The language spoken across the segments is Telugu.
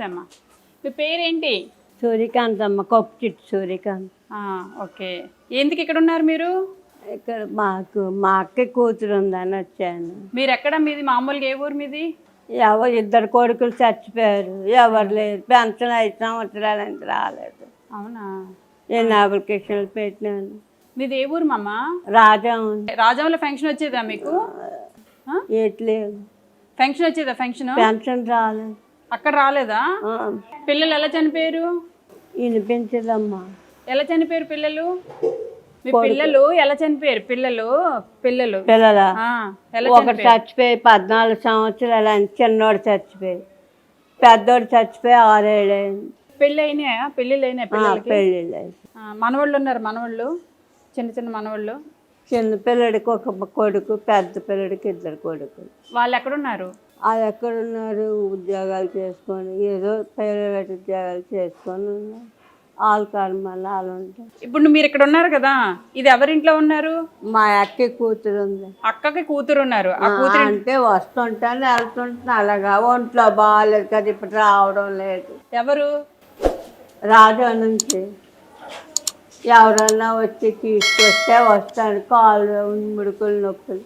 నమస్తే అమ్మా. మీ పేరేంటి? సూర్యకాంత్ అమ్మ, కొప్పు చిట్టు సూర్యకాంత్. ఓకే. ఎందుకు ఇక్కడ ఉన్నారు మీరు? ఇక్కడ మా అక్క కూతురు ఉందని వచ్చాను. మీరు ఎక్కడ? మీది మామూలుగా ఏ ఊరు మీది? ఇద్దరు కొడుకులు చచ్చిపోయారు, ఎవరు లేరు. పెన్షన్ 5 సంవత్సరాలు అంత రాలేదు. అవునా? నేను అప్లికేషన్లు పెట్టినాను. మీది ఏ ఊరు మామ? రాజాం. రాజంలో ఫంక్షన్ వచ్చేదా మీకు? ఏట్లేదు. ఫంక్షన్ వచ్చేదా? పెన్షన్ రాలేదు. అక్కడ రాలేదా? పిల్లలు ఎలా చనిపోయారు? వినిపించదమ్మా. ఎలా చనిపోయారు పిల్లలు? మీ పిల్లలు ఎలా చనిపోయారు? పిల్లలు పిల్లల ఒకటి చచ్చిపోయి 14 సంవత్సరాలు అని, చిన్నోడు చచ్చిపోయి, పెద్దోడు చచ్చిపోయి 6 ఏళ్ళు అయింది. పెళ్ళి అయినాయా? పెళ్ళిళ్ళు అయినాయి పిల్లలకి? పెళ్ళిళ్ళు అయింది. మనవాళ్ళు ఉన్నారు? మనవాళ్ళు చిన్న మనవాళ్ళు? చిన్న పిల్లడికి ఒక కొడుకు, పెద్ద పిల్లడికి 2 కొడుకులు. వాళ్ళు ఎక్కడున్నారు? వాళ్ళు ఎక్కడున్నారు? ఉద్యోగాలు చేసుకొని, ఏదో ప్రైవేట్ ఉద్యోగాలు చేసుకొని ఉన్నారు. వాళ్ళ కాదు మళ్ళీ వాళ్ళు ఉంటారు. ఇప్పుడు మీరు ఇక్కడ ఉన్నారు కదా, ఇది ఎవరింట్లో ఉన్నారు? మా అక్క కూతురు ఉంది. అక్కకి కూతురు ఉన్నారు. ఆ కూతురు అంటే వస్తుంటాను వెళ్తుంటాను, అలాగా ఒంట్లో బాగాలేదు కదా, ఇప్పుడు రావడం లేదు. ఎవరు? రాజా నుంచి ఎవరన్నా వచ్చి తీసుకొస్తే వస్తాను. కాలు ముడుకులు నొప్పులు,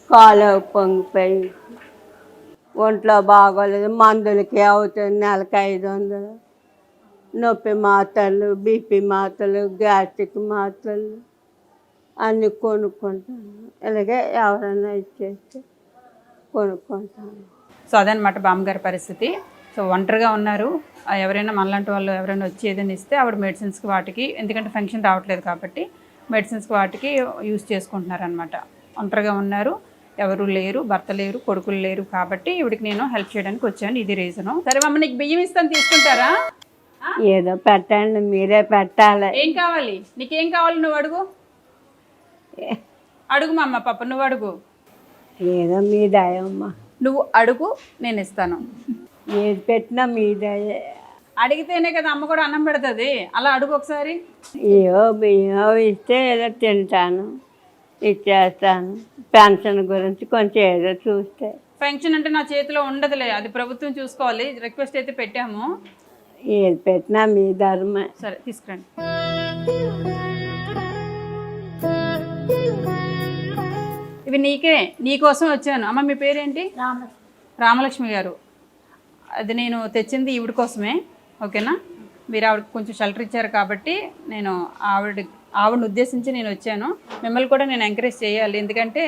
కాలు పొంగిపోయి, ఒంట్లో బాగోలేదు. మందులకి అవుతుంది నెలకు 500. నొప్పి మాత్రలు, బీపీ మాత్రలు, గ్యాస్ట్రిక్ మాత్రలు అన్నీ కొనుక్కుంటాను. ఇలాగే ఎవరైనా ఇచ్చేస్తే కొనుక్కుంటాను. సో అదనమాట బామ్మగారి పరిస్థితి. సో ఒంటరిగా ఉన్నారు. ఎవరైనా మనలాంటి వాళ్ళు ఎవరైనా వచ్చి ఏదైనా ఇస్తే ఆవిడ మెడిసిన్స్కి వాటికి, ఎందుకంటే ఫంక్షన్ రావట్లేదు కాబట్టి మెడిసిన్స్కి వాటికి యూజ్ చేసుకుంటున్నారు అనమాట. ఒంటరిగా ఉన్నారు, ఎవరు లేరు, భర్త లేరు, కొడుకులు లేరు కాబట్టి ఇవిడికి నేను హెల్ప్ చేయడానికి వచ్చాను. ఇది రీజను. సరే మమ్మ, నీకు బియ్యం ఇస్తాను, తీసుకుంటారా? ఏదో పెట్టండి, మీరే పెట్టాలి. ఏం కావాలి? నీకేం కావాలి? నువ్వు అడుగు. అడుగు మా అమ్మ, పాప నువ్వు అడుగు. ఏదో మీ దయమ్మా. నువ్వు అడుగు, నేను ఇస్తాను. ఏది పెట్టినా మీ దయ. అడిగితేనే కదా అమ్మ కూడా అన్నం పెడుతుంది. అలా అడుగు ఒకసారి. ఏవో బియ్యం ఇస్తే ఏదో తింటాను, ఇచ్చేస్తాను. పెన్షన్ గురించి కొంచెం ఏదో చూస్తే. పెన్షన్ అంటే నా చేతిలో ఉండదులే, అది ప్రభుత్వం చూసుకోవాలి. రిక్వెస్ట్ అయితే పెట్టాము. ఏది పెట్టినా మీ ధర్మ. సరే తీసుకురండి. ఇవి నీకోసం వచ్చాను. అమ్మ మీ పేరేంటి? రామలక్ష్మి గారు. అది నేను తెచ్చింది ఈవిడ కోసమే, ఓకేనా? మీరు ఆవిడకి కొంచెం షెల్టర్ ఇచ్చారు కాబట్టి నేను ఆవిడని ఉద్దేశించి నేను వచ్చాను. మిమ్మల్ని కూడా నేను ఎంకరేజ్ చేయాలి, ఎందుకంటే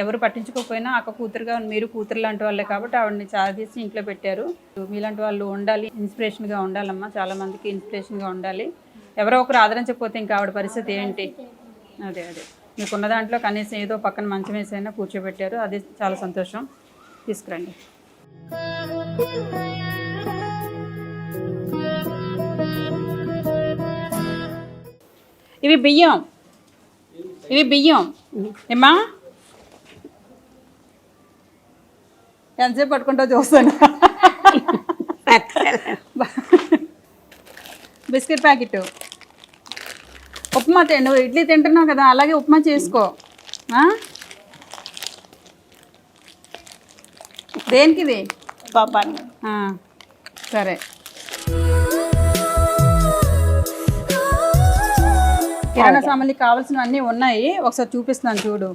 ఎవరు పట్టించుకోకపోయినా అక్క కూతురుగా మీరు కూతురు లాంటి వాళ్ళే కాబట్టి ఆవిడని చాదీసి ఇంట్లో పెట్టారు. మీలాంటి వాళ్ళు ఉండాలి, ఇన్స్పిరేషన్గా ఉండాలమ్మా. చాలామందికి ఇన్స్పిరేషన్గా ఉండాలి. ఎవరో ఒకరు ఆదరించకపోతే ఇంకా ఆవిడ పరిస్థితి ఏంటి? అదే మీకున్న దాంట్లో కనీసం ఏదో పక్కన మంచం వేసైనా కూర్చోబెట్టారు, అది చాలా సంతోషం. తీసుకురండి. ఇవి బియ్యం ఏమ్మా? ఎంతసేపు పట్టుకుంటావు చూస్తాను. Biscuit packet. ఉప్మా నువ్వు ఇడ్లీ తింటున్నావు కదా, అలాగే ఉప్మా చేసుకో. దేనికి ఇది? పాపాన్ని. సరే. కిరాణా సామాన్లకి కావాల్సినవన్నీ ఉన్నాయి, ఒకసారి చూపిస్తున్నాను చూడు.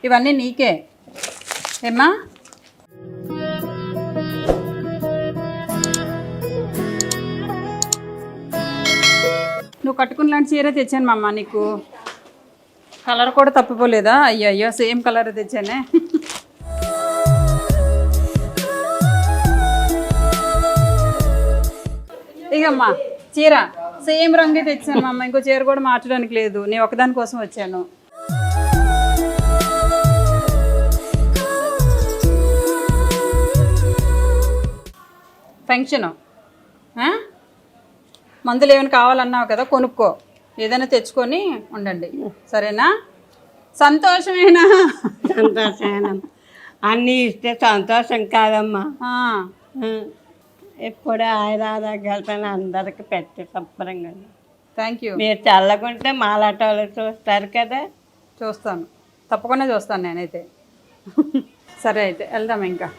ఇవన్నీ నీకే ఏమ్మా? నువ్వు కట్టుకున్నలాంటి చీర తెచ్చాను మామ నీకు. కలర్ కూడా తప్పిపోలేదా? అయ్యో సేమ్ కలర్ తెచ్చానే. ఇగమ్మా చీర సేమ్ రంగే తెచ్చాను మా అమ్మ. ఇంకో చీర కూడా మార్చడానికి లేదు, నేను ఒకదాని కోసం వచ్చాను. ఫంక్షను మందులు ఏమైనా కావాలన్నావు కదా, కొనుక్కో. ఏదైనా తెచ్చుకొని ఉండండి, సరేనా? సంతోషమేనా? సంతోషమేనా? అన్నీ ఇస్తే సంతోషం కాదమ్మా. ఎప్పుడే ఆయురారోగ్యాలతో అందరికి పెట్టి శుభ్రంగా. Thank you. మీరు చల్లకుంటే మాలాట వాళ్ళు చూస్తారు కదా. చూస్తాను, తప్పకుండా చూస్తాను నేనైతే. సరే అయితే వెళ్దాం ఇంకా.